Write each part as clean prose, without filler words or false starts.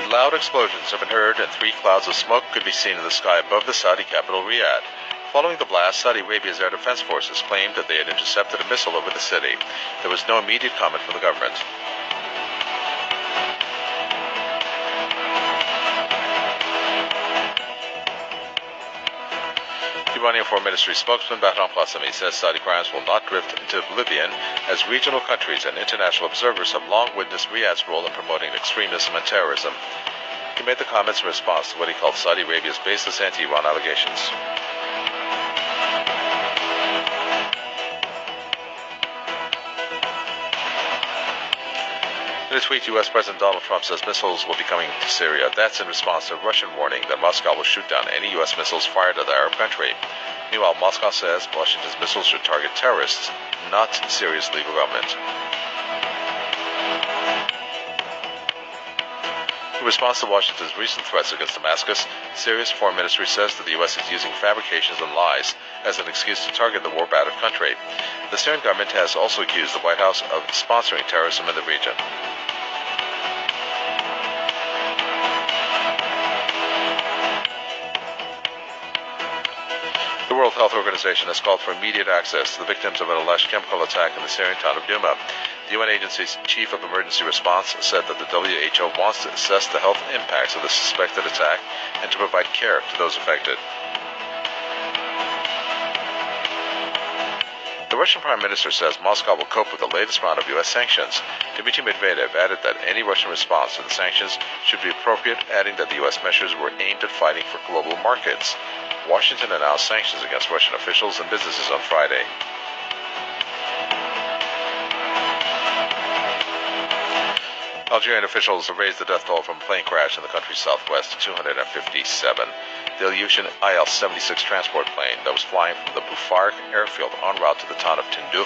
Loud explosions have been heard and 3 clouds of smoke could be seen in the sky above the Saudi capital Riyadh. Following the blast, Saudi Arabia's air defense forces claimed that they had intercepted a missile over the city. There was no immediate comment from the government. Iranian Foreign Ministry spokesman Bahram Qasemi says Saudi crimes will not drift into oblivion as regional countries and international observers have long witnessed Riyadh's role in promoting extremism and terrorism. He made the comments in response to what he called Saudi Arabia's baseless anti-Iran allegations. In a tweet, U.S. President Donald Trump says missiles will be coming to Syria. That's in response to a Russian warning that Moscow will shoot down any U.S. missiles fired at the Arab country. Meanwhile, Moscow says Washington's missiles should target terrorists, not Syria's legal government. In response to Washington's recent threats against Damascus, Syria's foreign ministry says that the U.S. is using fabrications and lies as an excuse to target the war-battered country. The Syrian government has also accused the White House of sponsoring terrorism in the region. The World Health Organization has called for immediate access to the victims of an alleged chemical attack in the Syrian town of Douma. The UN agency's chief of emergency response said that the WHO wants to assess the health impacts of the suspected attack and to provide care to those affected. The Russian Prime Minister says Moscow will cope with the latest round of U.S. sanctions. Dmitry Medvedev added that any Russian response to the sanctions should be appropriate, adding that the U.S. measures were aimed at fighting for global markets. Washington announced sanctions against Russian officials and businesses on Friday. Algerian officials have raised the death toll from a plane crash in the country's southwest to 257. The Ilyushin IL-76 transport plane that was flying from the Bufar airfield en route to the town of Tindouf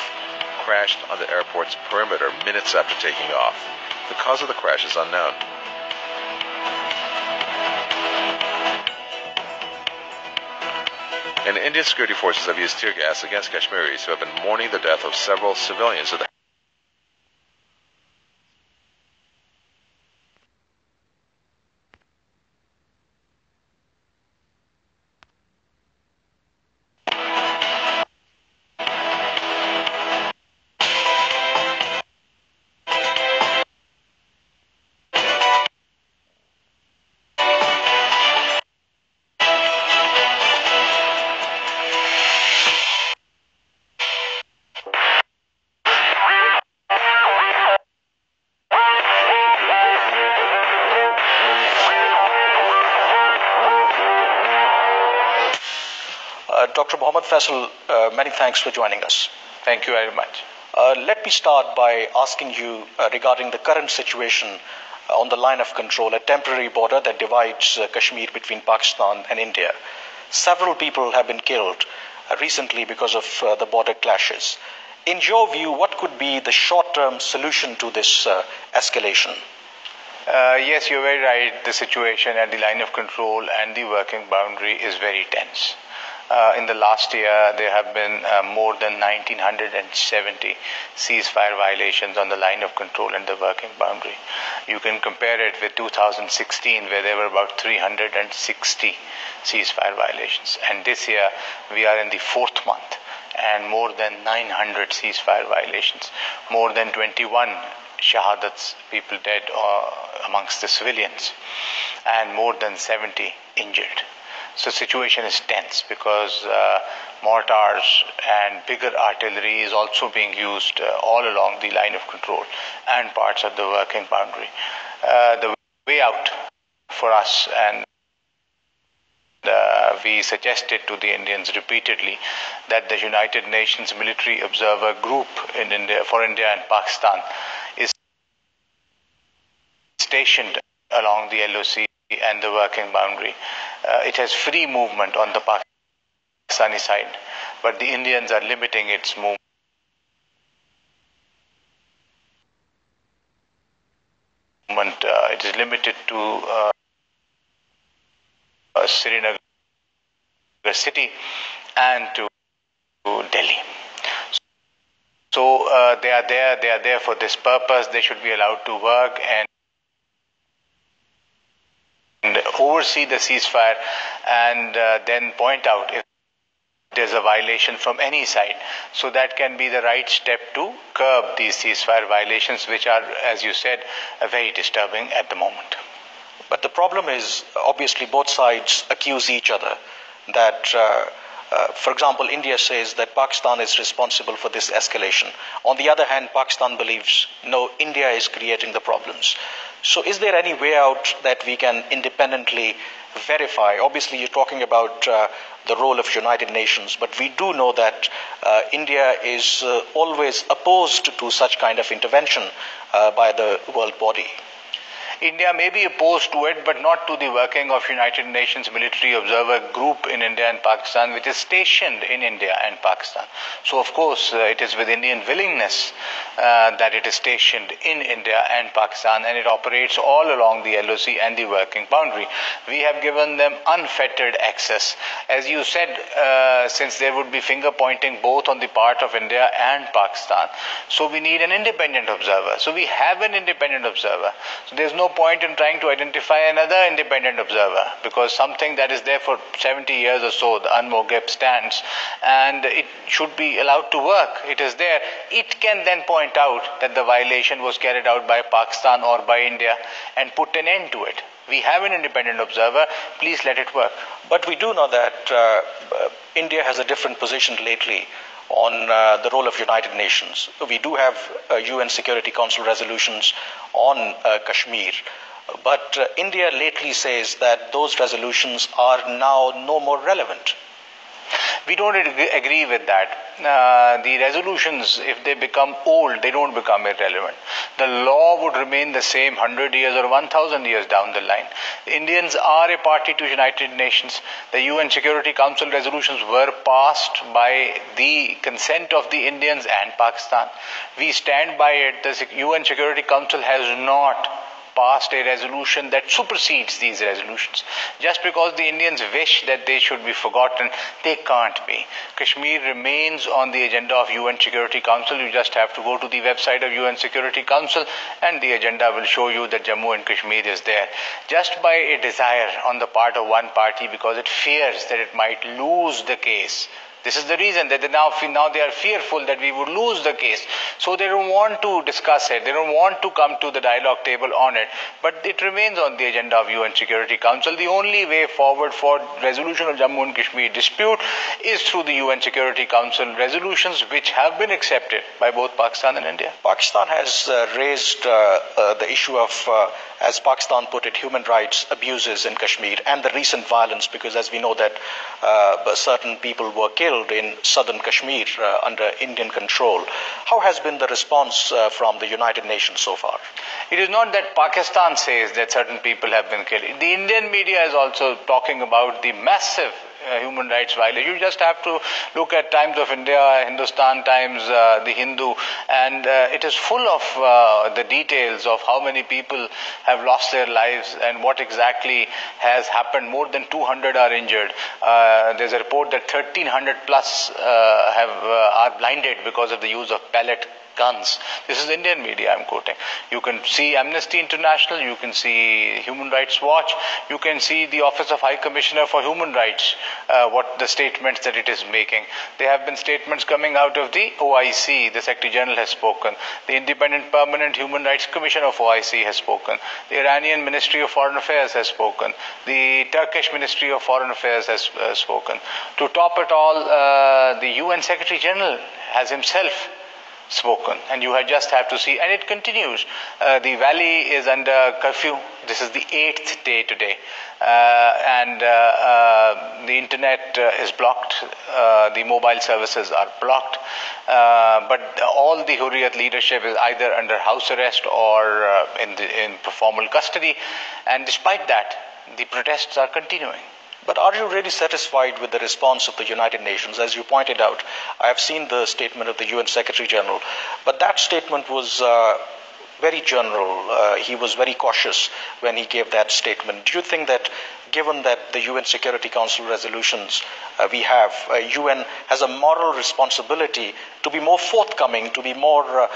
crashed on the airport's perimeter minutes after taking off. The cause of the crash is unknown. And Indian security forces have used tear gas against Kashmiris who have been mourning the death of several civilians at the Dr. Mohammed Faisal, many thanks for joining us. Thank you very much. Let me start by asking you regarding the current situation on the line of control, a temporary border that divides Kashmir between Pakistan and India. Several people have been killed recently because of the border clashes. In your view, what could be the short-term solution to this escalation? Yes, you're very right. The situation at the line of control and the working boundary is very tense. In the last year, there have been more than 1,970 ceasefire violations on the line of control and the working boundary. You can compare it with 2016, where there were about 360 ceasefire violations. And this year, we are in the 4th month, and more than 900 ceasefire violations, more than 21 shahadats, people dead amongst the civilians, and more than 70 injured. So the situation is tense because mortars and bigger artillery is also being used all along the line of control and parts of the working boundary. The way out for us, and we suggested to the Indians repeatedly that the United Nations Military Observer Group in India, for India and Pakistan, is stationed along the LOC and the working boundary. It has free movement on the Pakistani side, but the Indians are limiting its movement. It is limited to Srinagar city and to Delhi. So they are there for this purpose. They should be allowed to work, and oversee the ceasefire and then point out if there's a violation from any side. So that can be the right step to curb these ceasefire violations, which are, as you said, very disturbing at the moment. But the problem is, obviously, both sides accuse each other that, for example, India says that Pakistan is responsible for this escalation. On the other hand, Pakistan believes, no, India is creating the problems. So is there any way out that we can independently verify? Obviously, you're talking about the role of United Nations, but we do know that India is always opposed to such kind of intervention by the world body. India may be opposed to it, but not to the working of United Nations Military Observer Group in India and Pakistan, which is stationed in India and Pakistan. So, of course, it is with Indian willingness that it is stationed in India and Pakistan, and it operates all along the LOC and the working boundary. We have given them unfettered access. As you said, since there would be finger pointing both on the part of India and Pakistan, so we need an independent observer. So we have an independent observer. So there's no point in trying to identify another independent observer, because something that is there for 70 years or so, the UNMOGIP stands, and it should be allowed to work. It is there. It can then point out that the violation was carried out by Pakistan or by India and put an end to it. We have an independent observer. Please let it work. But we do know that India has a different position lately on the role of United Nations. We do have UN Security Council resolutions on Kashmir, but India lately says that those resolutions are now no more relevant. We don't agree with that. The resolutions, if they become old, they don't become irrelevant. The law would remain the same 100 years or 1,000 years down the line. The Indians are a party to United Nations. The UN Security Council resolutions were passed by the consent of the Indians and Pakistan. We stand by it. The UN Security Council has not passed a resolution that supersedes these resolutions. Just because the Indians wish that they should be forgotten, they can't be. Kashmir remains on the agenda of UN Security Council. You just have to go to the website of UN Security Council and the agenda will show you that Jammu and Kashmir is there. Just by a desire on the part of one party, because it fears that it might lose the case. This is the reason that now they are fearful that we would lose the case. So they don't want to discuss it. They don't want to come to the dialogue table on it. But it remains on the agenda of UN Security Council. The only way forward for resolution of Jammu and Kashmir dispute is through the UN Security Council resolutions, which have been accepted by both Pakistan and India. Pakistan has raised the issue of, as Pakistan put it, human rights abuses in Kashmir and the recent violence, because as we know that certain people were killed in southern Kashmir under Indian control. How has been the response from the United Nations so far? It is not that Pakistan says that certain people have been killed. The Indian media is also talking about the massive human rights violation. You just have to look at Times of India, Hindustan Times, the Hindu, and it is full of the details of how many people have lost their lives and what exactly has happened. More than 200 are injured. There's a report that 1,300 plus are blinded because of the use of pellet guns. This is Indian media I'm quoting. You can see Amnesty International, you can see Human Rights Watch, you can see the Office of High Commissioner for Human Rights, what the statements that it is making. There have been statements coming out of the OIC, the Secretary General has spoken. The Independent Permanent Human Rights Commission of OIC has spoken. The Iranian Ministry of Foreign Affairs has spoken. The Turkish Ministry of Foreign Affairs has spoken. To top it all, the UN Secretary General has himself spoken, and you just have to see, and it continues. The valley is under curfew. This is the 8th day today, and the internet is blocked. The mobile services are blocked, but all the Hurriyat leadership is either under house arrest or in formal custody, and despite that, the protests are continuing. But are you really satisfied with the response of the United Nations? As you pointed out, I have seen the statement of the UN Secretary General, but that statement was very general. He was very cautious when he gave that statement. Do you think that given that the UN Security Council resolutions we have, UN has a moral responsibility to be more forthcoming, to be more,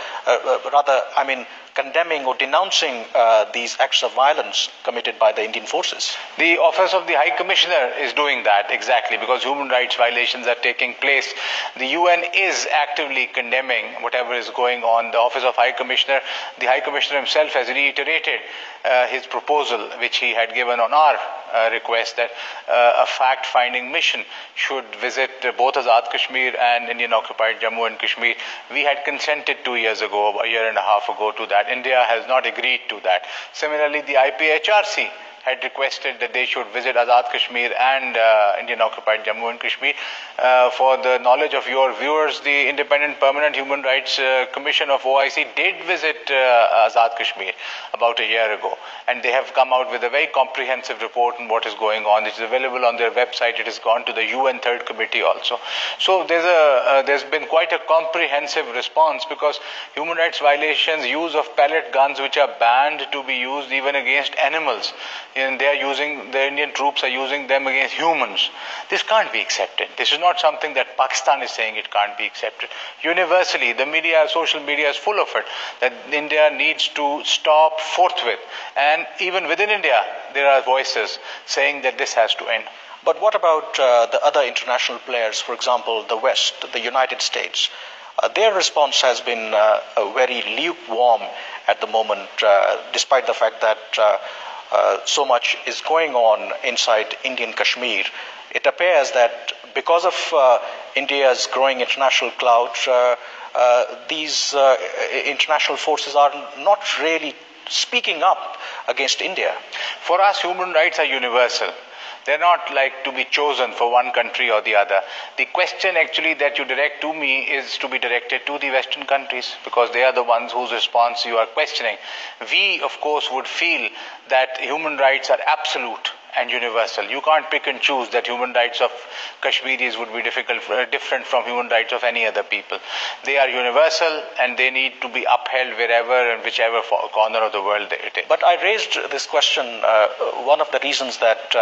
condemning or denouncing these acts of violence committed by the Indian forces? The Office of the High Commissioner is doing that exactly because human rights violations are taking place. The UN is actively condemning whatever is going on. The Office of High Commissioner, the High Commissioner himself has reiterated his proposal, which he had given on our request, that a fact-finding mission should visit both Azad Kashmir and Indian-occupied Jammu and Kashmir. We had consented 2 years ago, a year and a half ago to that. India has not agreed to that. Similarly, the IPHRC had requested that they should visit Azad Kashmir and Indian-occupied Jammu and Kashmir. For the knowledge of your viewers, the Independent Permanent Human Rights Commission of OIC did visit Azad Kashmir about a year ago, and they have come out with a very comprehensive report on what is going on. It is available on their website. It has gone to the UN Third Committee also. So there's been quite a comprehensive response, because human rights violations, use of pellet guns, which are banned to be used even against animals, and the Indian troops are using them against humans. This can't be accepted. This is not something that Pakistan is saying it can't be accepted. Universally, the media, social media is full of it, that India needs to stop forthwith. And even within India, there are voices saying that this has to end. But what about the other international players, for example, the West, the United States? Their response has been very lukewarm at the moment, despite the fact that so much is going on inside Indian Kashmir. It appears that because of India's growing international clout, these international forces are not really speaking up against India. For us, human rights are universal. They're not like to be chosen for one country or the other. The question actually that you direct to me is to be directed to the Western countries, because they are the ones whose response you are questioning. We, of course, would feel that human rights are absolute and universal. You can't pick and choose that human rights of Kashmiris would be different from human rights of any other people. They are universal, and they need to be upheld wherever and whichever corner of the world it is. But I raised this question, one of the reasons that